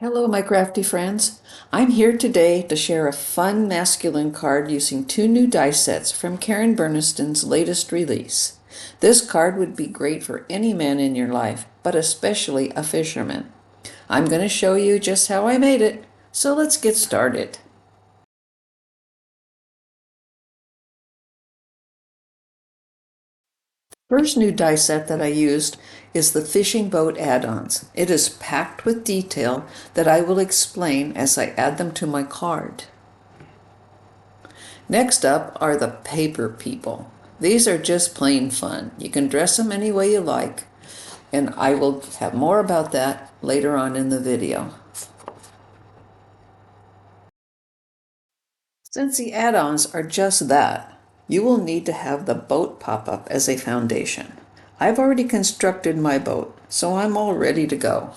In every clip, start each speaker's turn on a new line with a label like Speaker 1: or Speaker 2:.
Speaker 1: Hello, my crafty friends. I'm here today to share a fun masculine card using two new die sets from Karen Burniston's latest release. This card would be great for any man in your life, but especially a fisherman. I'm going to show you just how I made it, so let's get started. First new die set that I used is the Fishing Boat Add-ons. It is packed with detail that I will explain as I add them to my card. Next up are the paper people. These are just plain fun. You can dress them any way you like, and I will have more about that later on in the video. Since the add-ons are just that, you will need to have the boat pop up as a foundation. I've already constructed my boat, so I'm all ready to go.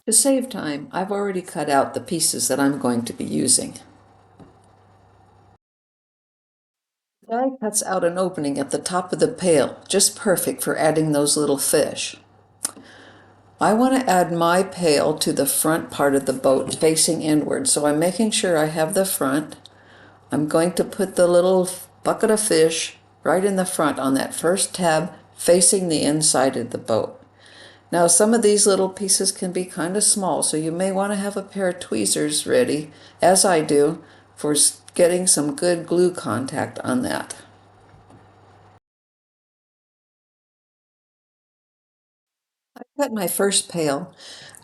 Speaker 1: To save time, I've already cut out the pieces that I'm going to be using. The die cuts out an opening at the top of the pail, just perfect for adding those little fish. I want to add my pail to the front part of the boat facing inward, so I'm making sure I have the front. I'm going to put the little bucket of fish right in the front on that first tab facing the inside of the boat. Now some of these little pieces can be kind of small, so you may want to have a pair of tweezers ready, as I do, for getting some good glue contact on that. I cut my first pail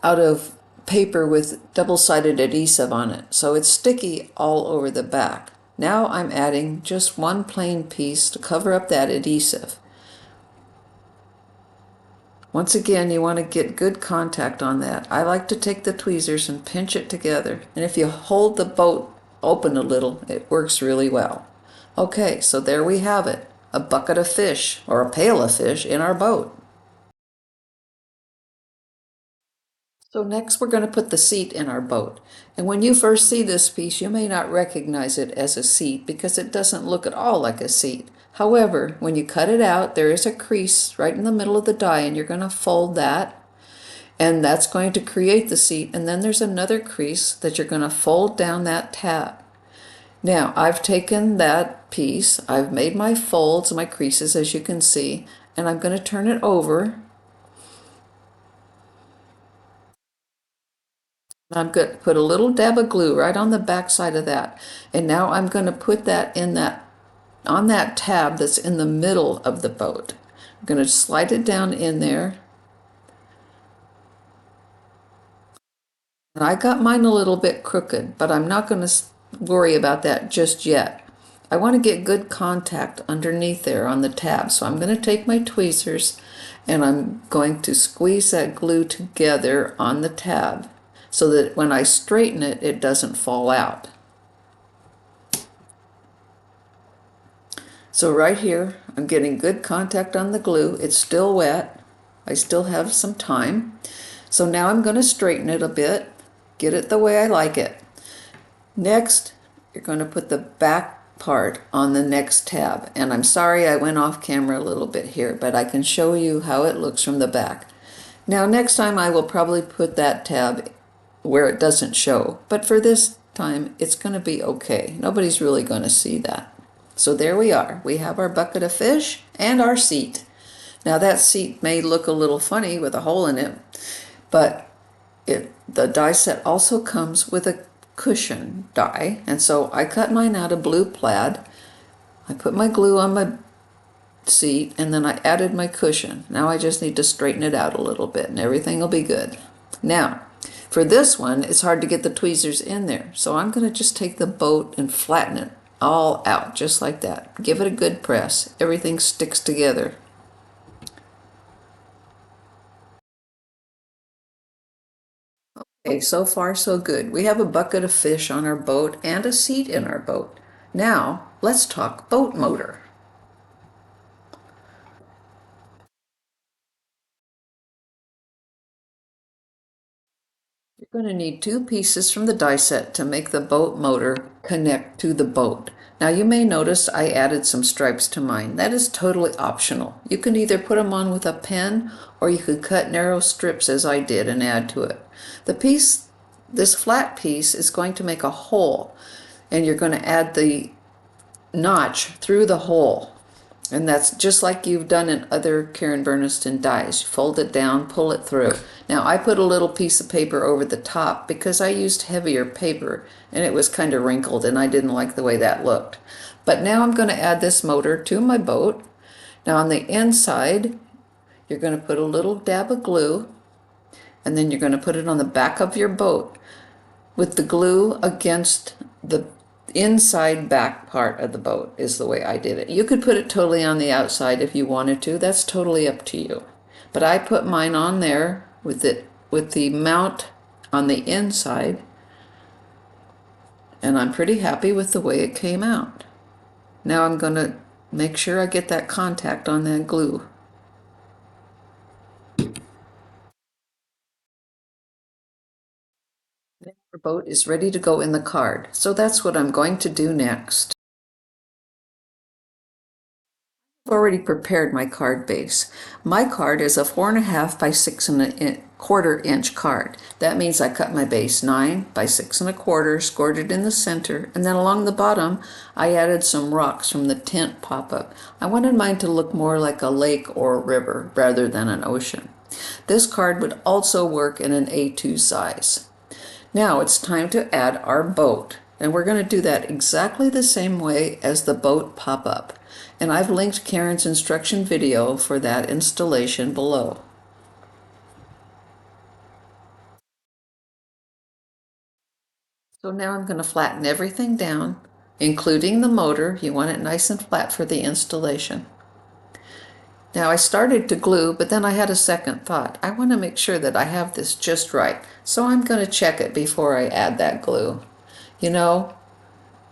Speaker 1: out of paper with double-sided adhesive on it, so it's sticky all over the back. Now I'm adding just one plain piece to cover up that adhesive. Once again, you want to get good contact on that. I like to take the tweezers and pinch it together, and if you hold the boat open a little, it works really well. Okay, so there we have it, a bucket of fish, or a pail of fish, in our boat. So next we're going to put the seat in our boat. And when you first see this piece, you may not recognize it as a seat because it doesn't look at all like a seat. However, when you cut it out, there is a crease right in the middle of the die, and you're going to fold that, and that's going to create the seat. And then there's another crease that you're going to fold down that tab. Now, I've taken that piece, I've made my folds, my creases, as you can see, and I'm going to turn it over. I'm going to put a little dab of glue right on the back side of that. And now I'm going to put that on that tab that's in the middle of the boat. I'm going to slide it down in there. And I got mine a little bit crooked, but I'm not going to worry about that just yet. I want to get good contact underneath there on the tab. So I'm going to take my tweezers and I'm going to squeeze that glue together on the tab, so that when I straighten it, it doesn't fall out. So right here, I'm getting good contact on the glue. It's still wet. I still have some time. So now I'm going to straighten it a bit, get it the way I like it. Next, you're going to put the back part on the next tab. And I'm sorry I went off camera a little bit here, but I can show you how it looks from the back. Now next time I will probably put that tab where it doesn't show, but for this time it's going to be okay. Nobody's really going to see that. So there we are. We have our bucket of fish and our seat. Now that seat may look a little funny with a hole in it, but the die set also comes with a cushion die, and so I cut mine out of blue plaid. I put my glue on my seat and then I added my cushion. Now I just need to straighten it out a little bit and everything will be good. Now, for this one, it's hard to get the tweezers in there, so I'm going to just take the boat and flatten it all out, just like that. Give it a good press. Everything sticks together. Okay, so far so good. We have a bucket of fish on our boat and a seat in our boat. Now, let's talk boat motor. You're going to need two pieces from the die set to make the boat motor connect to the boat. Now you may notice I added some stripes to mine. That is totally optional. You can either put them on with a pen or you could cut narrow strips as I did and add to it. This flat piece is going to make a hole, and you're going to add the notch through the hole. And that's just like you've done in other Karen Berniston dies. You fold it down, pull it through. Now I put a little piece of paper over the top because I used heavier paper and it was kind of wrinkled and I didn't like the way that looked. But now I'm going to add this motor to my boat. Now on the inside, you're going to put a little dab of glue, and then you're going to put it on the back of your boat with the glue against the inside back part of the boat is the way I did it. You could put it totally on the outside if you wanted to. That's totally up to you. But I put mine on there with the mount on the inside, and I'm pretty happy with the way it came out. Now I'm going to make sure I get that contact on that glue. Our boat is ready to go in the card, so that's what I'm going to do next. I've already prepared my card base. My card is a 4.5 by 6.25 inch card. That means I cut my base 9 by 6.25, scored it in the center, and then along the bottom I added some rocks from the tent pop-up. I wanted mine to look more like a lake or a river rather than an ocean. This card would also work in an A2 size. Now it's time to add our boat, and we're going to do that exactly the same way as the boat pop-up. And I've linked Karen's instruction video for that installation below. So now I'm going to flatten everything down, including the motor. You want it nice and flat for the installation. Now I started to glue, but then I had a second thought. I want to make sure that I have this just right, so I'm going to check it before I add that glue. You know,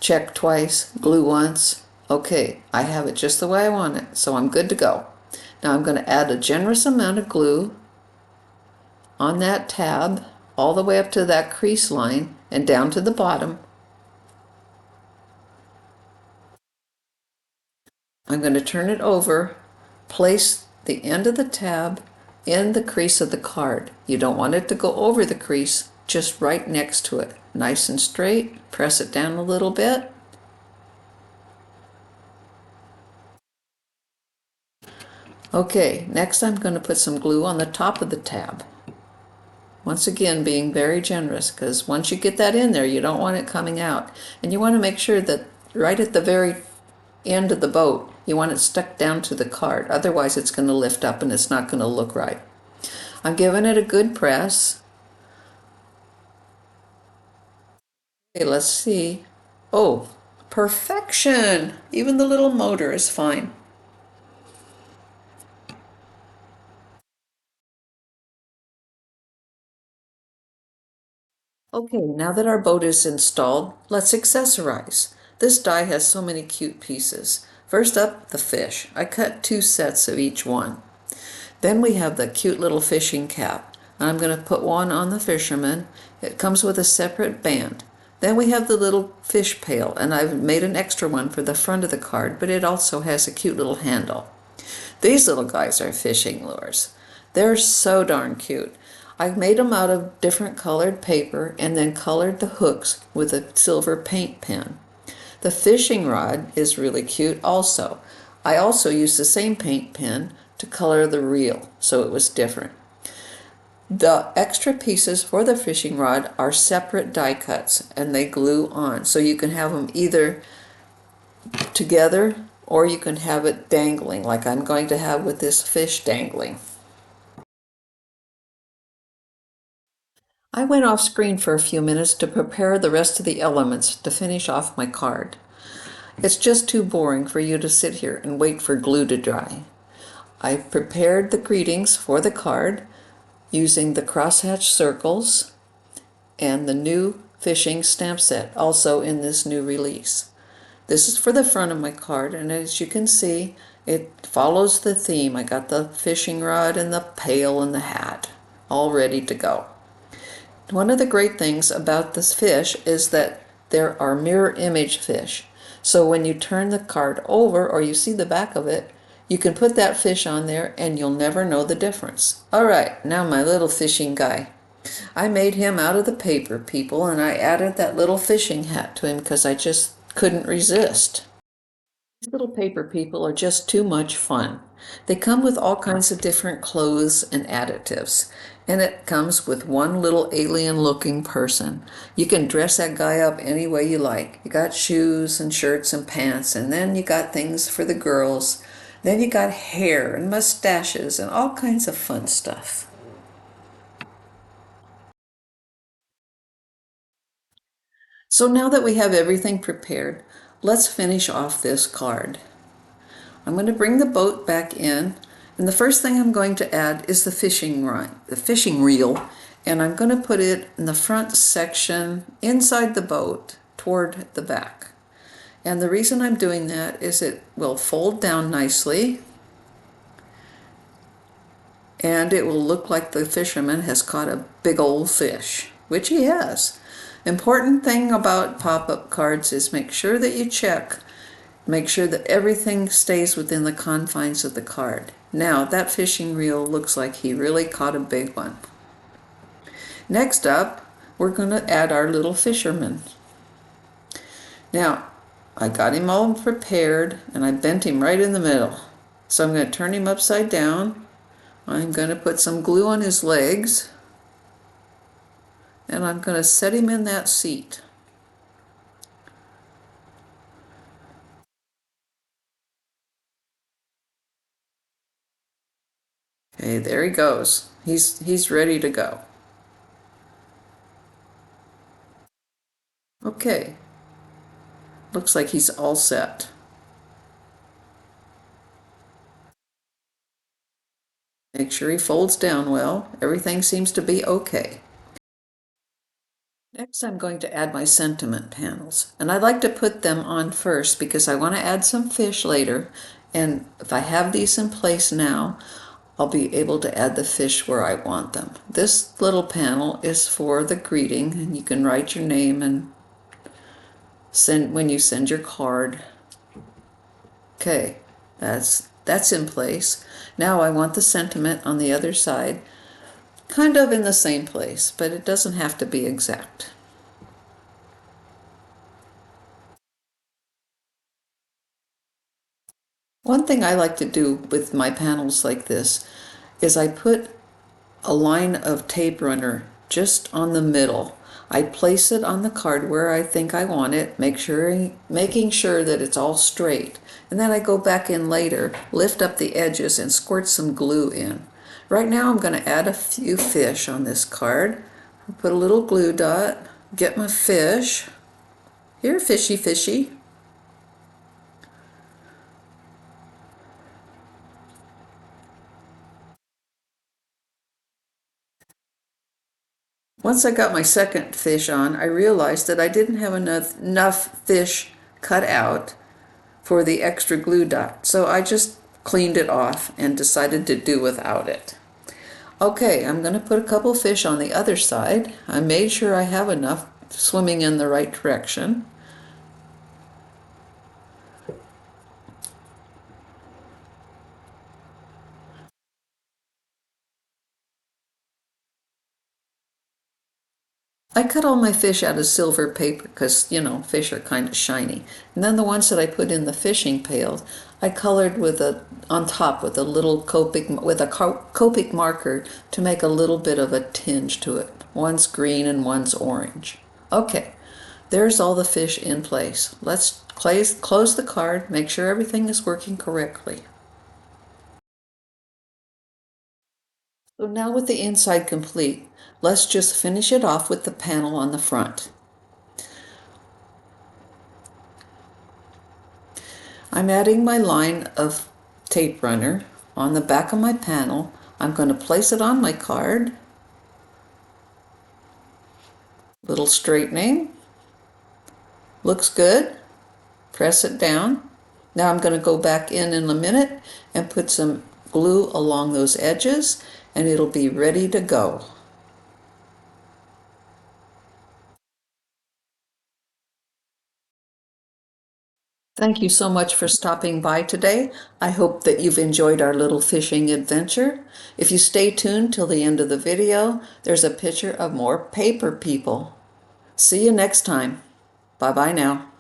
Speaker 1: check twice, glue once. Okay, I have it just the way I want it, so I'm good to go. Now I'm going to add a generous amount of glue on that tab, all the way up to that crease line and down to the bottom. I'm going to turn it over, place the end of the tab in the crease of the card. You don't want it to go over the crease, just right next to it. Nice and straight, press it down a little bit. Okay, next I'm going to put some glue on the top of the tab. Once again, being very generous, because once you get that in there, you don't want it coming out. And you want to make sure that right at the very end of the boat, you want it stuck down to the card. Otherwise, it's going to lift up and it's not going to look right. I'm giving it a good press. Okay, let's see. Oh, perfection! Even the little motor is fine. Okay, now that our boat is installed, let's accessorize. This die has so many cute pieces. First up, the fish. I cut 2 sets of each one. Then we have the cute little fishing cap. I'm going to put one on the fisherman. It comes with a separate band. Then we have the little fish pail, and I've made an extra one for the front of the card, but it also has a cute little handle. These little guys are fishing lures. They're so darn cute. I've made them out of different colored paper and then colored the hooks with a silver paint pen. The fishing rod is really cute also. I also used the same paint pen to color the reel, so it was different. The extra pieces for the fishing rod are separate die cuts, and they glue on, so you can have them either together or you can have it dangling, like I'm going to have with this fish dangling. I went off screen for a few minutes to prepare the rest of the elements to finish off my card. It's just too boring for you to sit here and wait for glue to dry. I prepared the greetings for the card using the crosshatch circles and the new fishing stamp set, also in this new release. This is for the front of my card, and as you can see, it follows the theme. I got the fishing rod and the pail and the hat all ready to go. One of the great things about this fish is that there are mirror image fish. So when you turn the card over or you see the back of it, you can put that fish on there and you'll never know the difference. All right, now my little fishing guy. I made him out of the paper, people, and I added that little fishing hat to him because I just couldn't resist. These little paper people are just too much fun. They come with all kinds of different clothes and additives, and it comes with one little alien-looking person. You can dress that guy up any way you like. You got shoes and shirts and pants, and then you got things for the girls. Then you got hair and mustaches and all kinds of fun stuff. So now that we have everything prepared, let's finish off this card. I'm going to bring the boat back in, and the first thing I'm going to add is the fishing reel, and I'm going to put it in the front section inside the boat toward the back. And the reason I'm doing that is it will fold down nicely, and it will look like the fisherman has caught a big old fish, which he has. Important thing about pop-up cards is make sure that you check. Make sure that everything stays within the confines of the card. Now, that fishing reel looks like he really caught a big one. Next up, we're going to add our little fisherman. Now, I got him all prepared, and I bent him right in the middle. So I'm going to turn him upside down. I'm going to put some glue on his legs, and I'm going to set him in that seat. Okay, there he goes. He's ready to go. Okay, looks like he's all set. Make sure he folds down well. Everything seems to be okay. Next, I'm going to add my sentiment panels, and I like to put them on first because I want to add some fish later, and if I have these in place now, I'll be able to add the fish where I want them. This little panel is for the greeting, and you can write your name and send when you send your card. Okay, that's in place. Now I want the sentiment on the other side, kind of in the same place, but it doesn't have to be exact. One thing I like to do with my panels like this is I put a line of tape runner just on the middle. I place it on the card where I think I want it, making sure that it's all straight. And then I go back in later, lift up the edges and squirt some glue in. Right now I'm going to add a few fish on this card. I'll put a little glue dot, get my fish. Here, fishy, fishy. Once I got my second fish on, I realized that I didn't have enough fish cut out for the extra glue dot, so I just cleaned it off and decided to do without it. Okay, I'm going to put a couple fish on the other side. I made sure I have enough swimming in the right direction. I cut all my fish out of silver paper because, you know, fish are kind of shiny. And then the ones that I put in the fishing pails, I colored on top with a little Copic marker to make a little bit of a tinge to it. One's green and one's orange. Okay, there's all the fish in place. Let's close the card, make sure everything is working correctly. So now with the inside complete, let's just finish it off with the panel on the front. I'm adding my line of tape runner on the back of my panel. I'm going to place it on my card. Little straightening. Looks good. Press it down. Now I'm going to go back in a minute and put some glue along those edges, and it'll be ready to go. Thank you so much for stopping by today. I hope that you've enjoyed our little fishing adventure. If you stay tuned till the end of the video, there's a picture of more paper people. See you next time. Bye-bye now.